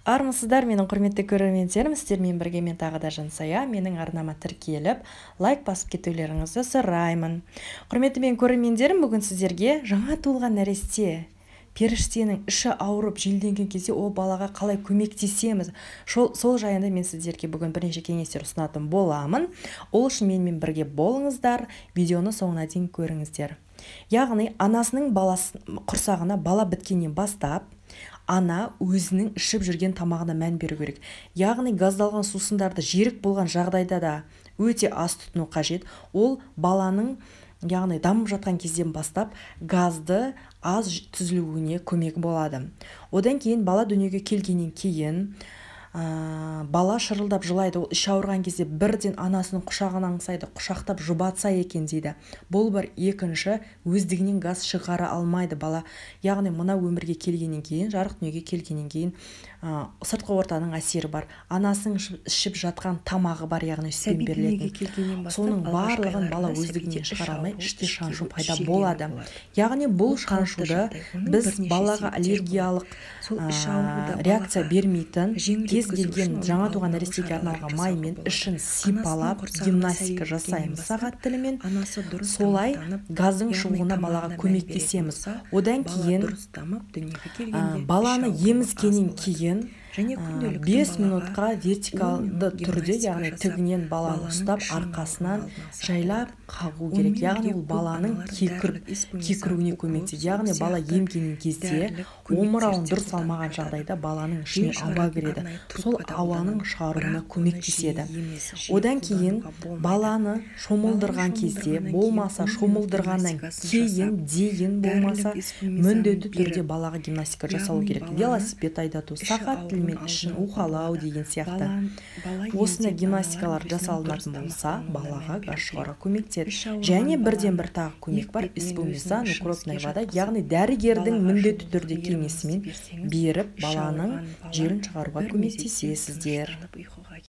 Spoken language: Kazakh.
Армысыздар, менің құрметті көрермендерім, сіздермен бірге мен тағы да Жансая. Менің арнама тіркеліп, лайк басып кетулеріңізді сұраймын. Құрметті мен көрермендерім, бүгін сіздерге жаңа туылған нәресте періштенің іші ауырып желденген кезде ол балаға қалай көмектесеміз, сол жайында мен сіздерге бүгін бірнеше кеңестер ұсынатын боламын. Ол үшін менімен бірге болыңыздар, видеоны соңына дейін көріңіздер. Яғни анасының құрсағына бала біткеннен бастап ана өзінің ішіп жүрген тамағына мән беру керек. Яғни газдалған сусындарды жерік болған жағдайда да өте аз тұтыну қажет. Ол баланың яғни дамып жатқан кезден бастап газды аз түзілуіне көмек болады. Одан кейін бала дүниеге келгеннен кейін бала шырылдап жылайды. Ол іші ауырған кезде бірден анасының құшағына аңсайды, құшақтап жұбатса екен дейді. Бұл бір. Екінші, өздігінен газ шығара алмайды бала. Яғни мына өмірге келгеннен кейін, жарық дүниеге келгеннен кейін сыртқы ортаның әсері бар. Анасының ішіп жатқан тамағы бар, яғни сүттен берілетін. Соның барлығын бала өздігінен шығара алмай, іште шаншу пайда болады. Яғни бұл шаншуды біз балаға аллергиялық реакция бермейтін, кез келген жаңа туған нәрестеге арналған маймен ішін сипалап гимнастика жасаймыз сағат тілімен. Солай газдың шығуына балаға көмектесеміз. Одан кейін баланы емізгеннен кейін 5 минутқа вертикалды түрде, яғни тігінен баланы ұстап, арқасынан жайлап қағу керек. Яғни ол баланың кекіруіне көмектеседі. Яғни бала емгенен кезде омырауын дұрыс алмаған жағдайда баланың ішіне ауа кіреді. Сол ауаның шығаруына көмектеседі. Одан кейін баланы шомылдырған кезде, болмаса шомылдырғаннан кейін болмаса міндетті түрде балаға гимнастика жасалу керек. Велосипед айдату, сағат тілмен ішін уқалау деген сияқты. Осындай гимнастикалар жасалынатын болса, балаға газ шығаруға көмектеседі. Және бірден бір тағы көмек бар, испумесан, укропная вода, яғни дәрігердің міндетті түрде кеңесімен беріп баланың желін шығаруға көмектесесіздер.